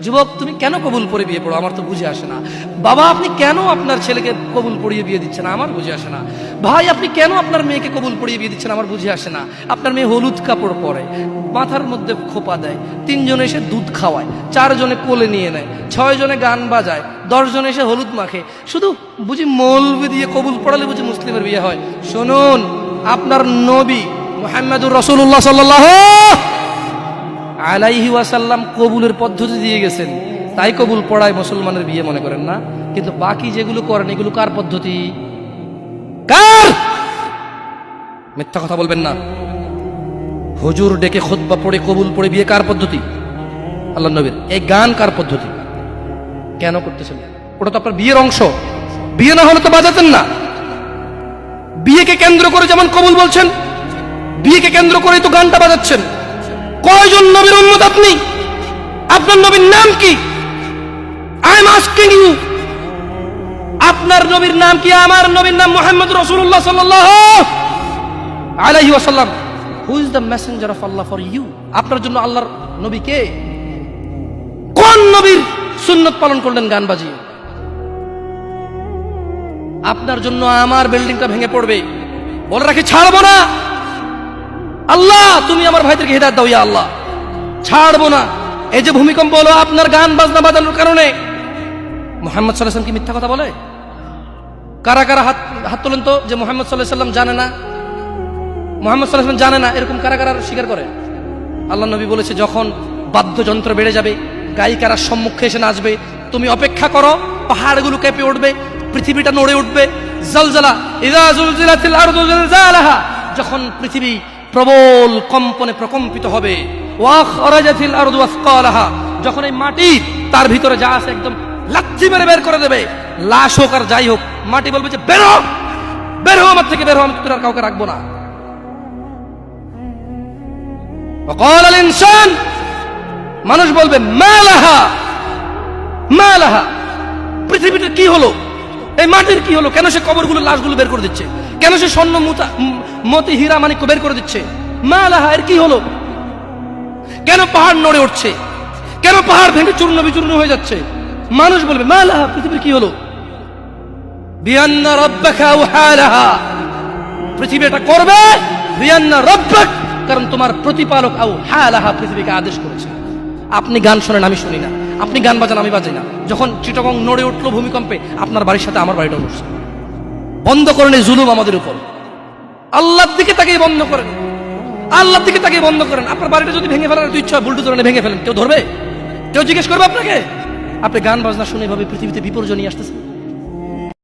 যুবক, তুমি কেন কবুল পড়ে বিয়ে পড়ো? আমার তো বুঝে আসে না। বাবা, আপনি কেন আপনার ছেলেকে কবুল পড়িয়ে বিয়ে দিচ্ছেন? আমার বুঝে আসে না। ভাই, আপনি কেন আপনার মেয়েকে কবুল পড়িয়ে বিয়ে দিচ্ছেন? আমার বুঝে আসে না। আপনার মেয়ে হলুদ কাপড় পরে, মাথার মধ্যে খোপা দেয়, 3 জনে এসে দুধ খাওয়ায়, 4 জনে কোলে নিয়ে নেয়, 6 জনে গান বাজায়, 10 জনে এসে হলুদ মাখে। শুধু বুঝি মৌলবি দিয়ে কবুল পড়ালে বুঝি মুসলিমের বিয়ে হয়? শুনুন, আপনার নবী মুহাম্মদুর রাসূলুল্লাহ সাল্লাল্লাহু আলাইহি ওয়াসাল্লাম কবুলের পদ্ধতি দিয়ে গেছেন, তাই কবুল পড়ায় মুসলমানের বিয়ে মনে করেন না। কিন্তু বাকি যেগুলো করেন এগুলো কার পদ্ধতি? কার? মিথ্যা কথা বলবেন না। হুজুর ডেকে খুতবা পড়ে কবুল পড়ে বিয়ে কার পদ্ধতি? আল্লাহর নবীর। এই গান কার পদ্ধতি? কেন করতেছেন? ওটা তো আপনার বিয়ের অংশ। বিয়ে না হলে তো বাজাতেন না। বিয়েকে কেন্দ্র করে যেমন কবুল বলছেন, বিয়েকে কেন্দ্র করেই তো গানটা বাজাচ্ছেন। কয়জন নবীর উম্মত আপনি? আপনার নবীর নাম কি? আই এম আস্কিং ইউ, আপনার নবীর নাম কি? আমার নবীর নাম মুহাম্মদ রাসূলুল্লাহ সাল্লাল্লাহু আলাইহি ওয়াসাল্লাম। Who is the messenger of Allah for you? আপনার জন্য আল্লাহর নবী কে? কোন নবীর সুন্নত পালন করলেন গান বাজিয়ে? আপনার জন্য আমার বিল্ডিংটা ভেঙে পড়বে, বলে রাখি ছাড়বো না। আল্লাহ, তুমি আমার ভাইদেরকে হিদায়াত দাও ইয়া আল্লাহ, ছাড়বো না। এই যে ভূমিকম্প হলো আপনার গান বাজনা বাজানোর কারণে। মুহাম্মদ সাল্লাল্লাহু আলাইহি ওয়াসাল্লাম কি মিথ্যা কথা বলে? কারা কারা হাত তোলেন তো যে মুহাম্মদ সাল্লাল্লাহু আলাইহি ওয়াসাল্লাম জানে না, মুহাম্মদ সাল্লাল্লাহু আলাইহি ওয়াসাল্লাম জানে না, এরকম কারা কারা স্বীকার করে? আল্লাহ নবী বলেছে, যখন বাদ্যযন্ত্র বেড়ে যাবে, গায়িকারা সম্মুখে এসে নাচবে, তুমি অপেক্ষা করো, পাহাড়গুলো কেঁপে উঠবে, পৃথিবীটা নড়ে উঠবে। জালজালা ইযা জুলজিলাতিল আরদু জিলজালাহা, যখন পৃথিবী প্রবল কম্পনে প্রকম্পিত হবে। ওয়া খরাজাতিল আরদু আসকালাহা, যখন এই মাটি তার ভিতরে যা আছে একদম লাথি মেরে বের করে দেবে, লাশ হোক আর যাই হোক, মাটি বলবে যে বের হো, বের হো আমার থেকে, বের হো, আমি তোর আর কাউকে রাখবো না। ওয়াকাল আল ইনসান, মানুষ বলবে মালাহা মালাহা, পৃথিবীটা কি হলো, এই মাটির কি হলো? কেন সে কবরগুলো লাশগুলো বের করে দিচ্ছে? কেন সে স্বর্ণ মতি হীরা মানিক্য বের করে দিচ্ছে? মালাহা, এর কি হলো? কেন পাহাড় নড়ে উঠছে? কেন পাহাড় ভেঙে চূর্ণ বিচূর্ণ হয়ে যাচ্ছে? মানুষ বলবে মালাহা, পৃথিবীর কি হলো? বিআন্না রাব্বাকা আওহালাহা, পৃথিবী এটা করবে। বিআন্না রাব্বাক, কারণ তোমার প্রতিপালক আওহালাহা, পৃথিবীকে আদেশ করেছে। আপনি গান শোনেন, আমি শুনি না। আপনি গান বাজান, আমি বাজাই না। যখন চিটাগং নড়ে উঠলো ভূমিকম্পে, আপনার বাড়ির সাথে আমার বাড়িটাও নড়ছে। বন্ধ করেন এই জুলুম আমাদের উপর। আল্লাহর দিকে তাকিয়ে বন্ধ করেন, আল্লাহর দিকে তাকিয়ে বন্ধ করেন। আপনার বাড়িটা যদি ভেঙে ফেলার ইচ্ছা, বুলডোজারে ভেঙে ফেলেন, কেউ ধরবে? কেউ জিজ্ঞেস করবে আপনাকে? আপনি গান বাজনা শুনে এভাবে পৃথিবীতে বিপর্যয় নিয়ে আসতেছেন।